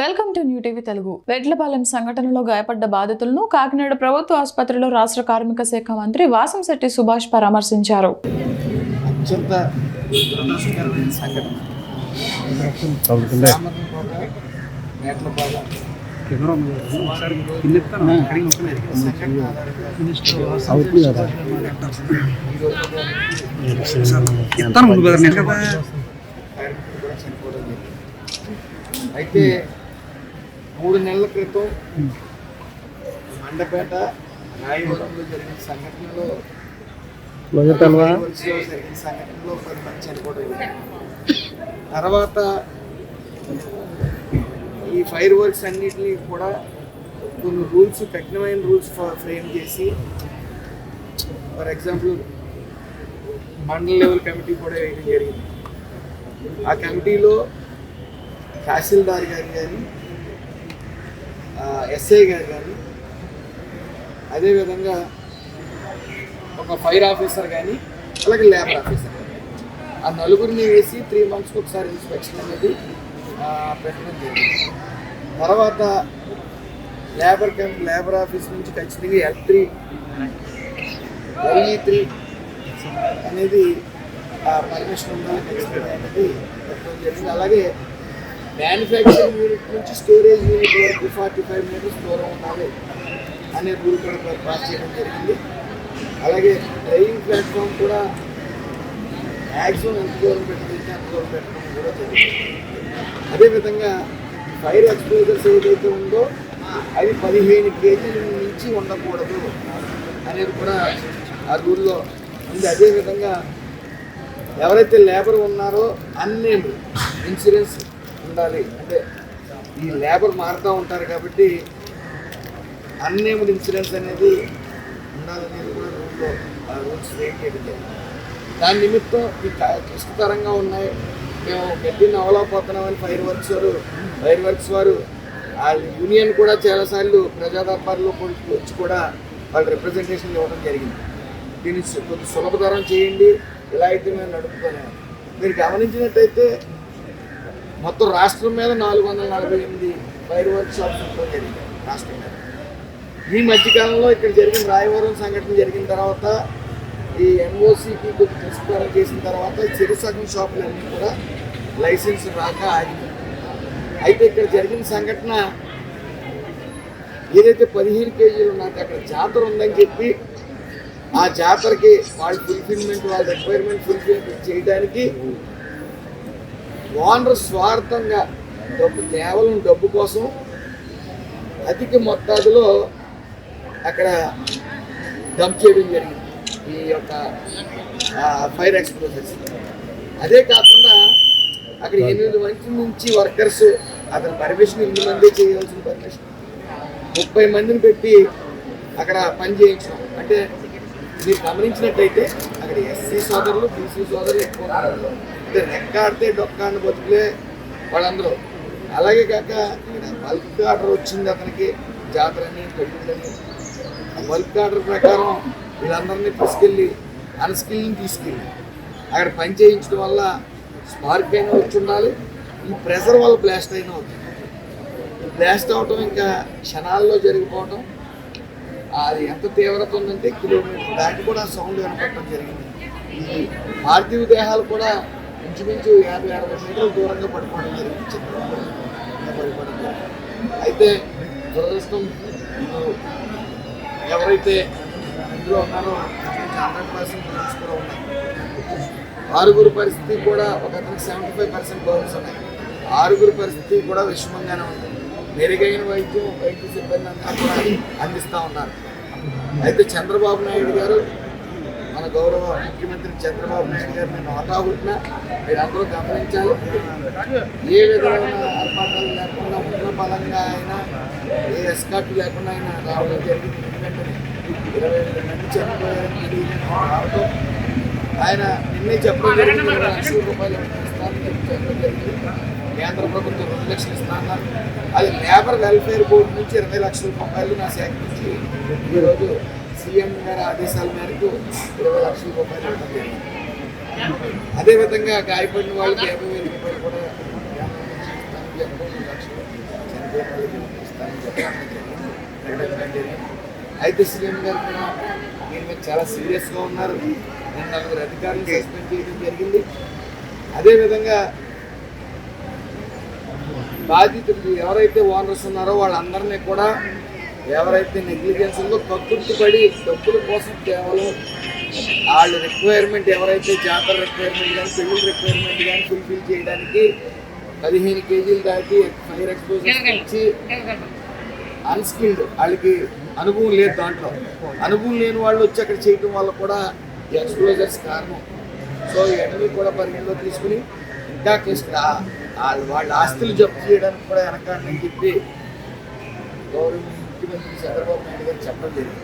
Welcome to new TV Telugu. Vedlapalem సంఘటనలో గాయపడ్డ బాధితులను కాకినాడ ప్రభుత్వ ఆసుపత్రిలో రాష్ట్ర కార్మిక శాఖ మంత్రి వాసంశెట్టి సుభాష్ పరామర్శించారు. అత్యంత దురదృష్టకరమైన సంఘటన. అయితే 3 నెలల క్రితం మండపేట రాయవరంలో జరిగిన సంఘటనలో 10 మంది చనిపోవడం. తర్వాత ఈ ఫైర్ వర్క్స్ అన్నిటినీ కూడా కొన్ని రూల్స్, కఠినమైన రూల్స్ ఫ్రేమ్ చేసి, ఫర్ ఎగ్జాంపుల్ మండల లెవెల్ కమిటీ కూడా వేయడం జరిగింది. ఆ కమిటీలో తహసీల్దార్ గారు కానీ, ఎస్ఐ గారు కానీ, అదేవిధంగా ఒక ఫైర్ ఆఫీసర్ కానీ, అలాగే లేబర్ ఆఫీసర్ కానీ, ఆ నలుగురిని వేసి 3 monthsకి ఒకసారి ఇన్స్పెక్షన్ అనేది పెట్టడం జరిగింది. తర్వాత లేబర్ ఆఫీస్ నుంచి ఖచ్చితంగా LE3 అనేది పర్మిషన్ ఉండాలి ఖచ్చితంగా అనేది పెట్టడం జరిగింది. అలాగే మ్యానుఫ్యాక్చరింగ్ యూనిట్ నుంచి స్టోరేజ్ యూనిట్ వరకు 45 meters దూరం ఉండాలి అనే రూల్ కూడా పాస్ చేయడం జరిగింది. అలాగే డ్రైవింగ్ ప్లాట్ఫామ్ కూడా మ్యాక్సిమం ఎంత దూరం పెట్టగలిగితే అంత దూరం పెట్టడం కూడా జరిగింది. అదేవిధంగా ఫైర్ ఎక్స్పోజర్స్ ఏదైతే ఉందో అది 15 kg నుంచి ఉండకూడదు అనేది కూడా ఆ రూల్లో ఉంది. అదేవిధంగా ఎవరైతే లేబర్ ఉన్నారో అన్నేమ్ ఇన్సూరెన్స్ ఉండాలి. అంటే ఈ లేబర్ మారుతూ ఉంటారు కాబట్టి అన్నేమ్డ్ ఇన్సూరెన్స్ అనేది ఉండాలనేది కూడా రూల్లో రూల్స్ ఫ్రేమ్ చేయడం. దాని నిమిత్తం ఈ క్లిష్టతరంగా ఉన్నాయి, మేము గడ్డిని అవలేకపోతున్నామని ఫైర్ వర్క్స్ వారు ఆ యూనియన్ కూడా చాలాసార్లు ప్రజా దర్బార్లో వచ్చి కూడా వాళ్ళు రిప్రజెంటేషన్ ఇవ్వడం జరిగింది. దీన్ని కొంచెం సులభతరం చేయండి, ఇలా అయితే మేము నడుపుతున్నాం. మీరు గమనించినట్టయితే మొత్తం రాష్ట్రం మీద 448 ఫైర్ వర్క్ షాప్స్ ఉండడం జరిగింది రాష్ట్రం మీద. ఈ మధ్యకాలంలో ఇక్కడ జరిగిన రాయవరం సంఘటన జరిగిన తర్వాత ఈ NOCకి కొంచెం పరిష్కారం చేసిన తర్వాత చిరుసగం షాపులన్నీ కూడా లైసెన్స్ రాక ఆగింది. అయితే ఇక్కడ జరిగిన సంఘటన ఏదైతే 15 kg ఉన్నది, అక్కడ జాతర ఉందని చెప్పి ఆ జాతరకి వాళ్ళ రిక్వైర్మెంట్ ఫుల్ఫిల్ చేయడానికి ఓనర్ స్వార్థంగా కేవలం డబ్బు కోసం అధిక మొత్తాదులో అక్కడ డంప్ చేయడం జరిగింది ఈ యొక్క ఫైర్ ఎక్స్ప్లోజర్స్. అదే కాకుండా అక్కడ 8 మంది నుంచి వర్కర్స్, అతని పర్మిషన్ 8 మంది చేయవలసిన పర్మిషన్ 30 మందిని పెట్టి అక్కడ పని చేయించడం. అంటే మీరు గమనించినట్టయితే అక్కడ SC సోదరులు, BC సోదరులు ఎక్కువ ఉన్నారు. అంటే రెక్కాడితే డొక్కాడిని బతుకులే వాళ్ళందరూ. అలాగే కాక ఇక్కడ బల్క్ ఆర్డర్ వచ్చింది అతనికి, జాతరని పెళ్ళిళ్ళని. ఆ బల్క్ ఆర్డర్ ప్రకారం వీళ్ళందరినీ తీసుకెళ్ళి అన్స్కిల్ని తీసుకెళ్ళి అక్కడ పని చేయించడం వల్ల స్పార్క్ అయినా వచ్చి ఉండాలి, ఈ ప్రెషర్ వల్ల బ్లాస్ట్ అయినా అవుతుంది. బ్లాస్ట్ అవటం ఇంకా క్షణాల్లో జరిగిపోవటం, అది ఎంత తీవ్రత ఉందంటే కిలోమీటర్ దాటి కూడా సౌండ్ కనపడటం జరిగింది. ఈ పార్థివ దేహాలు కూడా ఇంచుమించు 50-60 మీటర్ల దూరంగా పడిపోవడం జరిగింది. అయితే దురదృష్టం ఎవరైతే ఇందులో ఉన్నారో 100% బర్న్స్ కూడా ఉన్నాయి. 6 పరిస్థితి కూడా, ఒక అతనికి 75% బర్న్స్ ఉన్నాయి. 6 పరిస్థితి కూడా విషమంగానే ఉంది. మెరుగైన వైద్య సిబ్బంది అంతా కూడా అందిస్తూ ఉన్నారు. అయితే చంద్రబాబు నాయుడు గారు, మన గౌరవ ముఖ్యమంత్రి చంద్రబాబు నాయుడు గారు నేను హఠాహుటిన మీరందరూ గమనించాలి. ఏ విధమైన ఆర్పాటాలు లేకుండా ఉన్న బలంగా అయినా, ఏ ఎస్కాట్ లేకుండా అయినా రావడం జరిగింది. ఎందుకంటే 28 మంది చనిపోయారని రావడం ఆయన నిన్నే చెప్పడం జరిగింది. 20 లక్షల రూపాయలు ఇస్తానని చెప్పడం జరిగింది. కేంద్ర ప్రభుత్వం 2 లక్షలు ఇస్తాను. అది లేబర్ వెల్ఫేర్ బోర్డు నుంచి 20 లక్షల రూపాయలు నా శాఖ నుంచి ఈరోజు CM గారి ఆదేశాల మేరకు 20 లక్షల రూపాయలు ఇవ్వడం జరిగింది. అదేవిధంగా గాయపడిన వాళ్ళకి 50,000 రూపాయలు కూడా 2 లక్షలు లేని వాళ్ళకి ఇస్తానని చెప్పడం జరిగింది, ప్రకటించడం జరిగింది. అయితే సీఎం గారు కూడా దీని మీద చాలా సీరియస్గా ఉన్నారు. నేను 4 అధికారులు సస్పెండ్ చేయడం జరిగింది. అదేవిధంగా బాధితులు ఎవరైతే ఓనర్స్ ఉన్నారో వాళ్ళందరినీ కూడా ఎవరైతే నెగ్లిజెన్స్ ఉందో కక్కుర్తిపడి డబ్బుల కోసం కేవలం వాళ్ళ రిక్వైర్మెంట్ ఎవరైతే జాతర రిక్వైర్మెంట్ కానీ పెళ్లి రిక్వైర్మెంట్ కానీ ఫుల్ఫిల్ చేయడానికి 15 కేజీలు దాటి ఫైర్ ఎక్స్పోజర్ ఇచ్చి అన్స్కిల్డ్ వాళ్ళకి అనుభవం లేదు, దాంట్లో అనుభవం లేని వాళ్ళు వచ్చి అక్కడ చేయడం వల్ల కూడా ఎక్స్ప్లోజర్స్ కారణం. సో ఇవన్నీ కూడా పరిగణలో తీసుకుని ఇంకా వాళ్ళ ఆస్తులు జప్తు చేయడానికి కూడా వెనకాడని చెప్పి గౌరవ ముఖ్యమంత్రి చంద్రబాబు నాయుడు గారు చెప్పడం జరిగింది.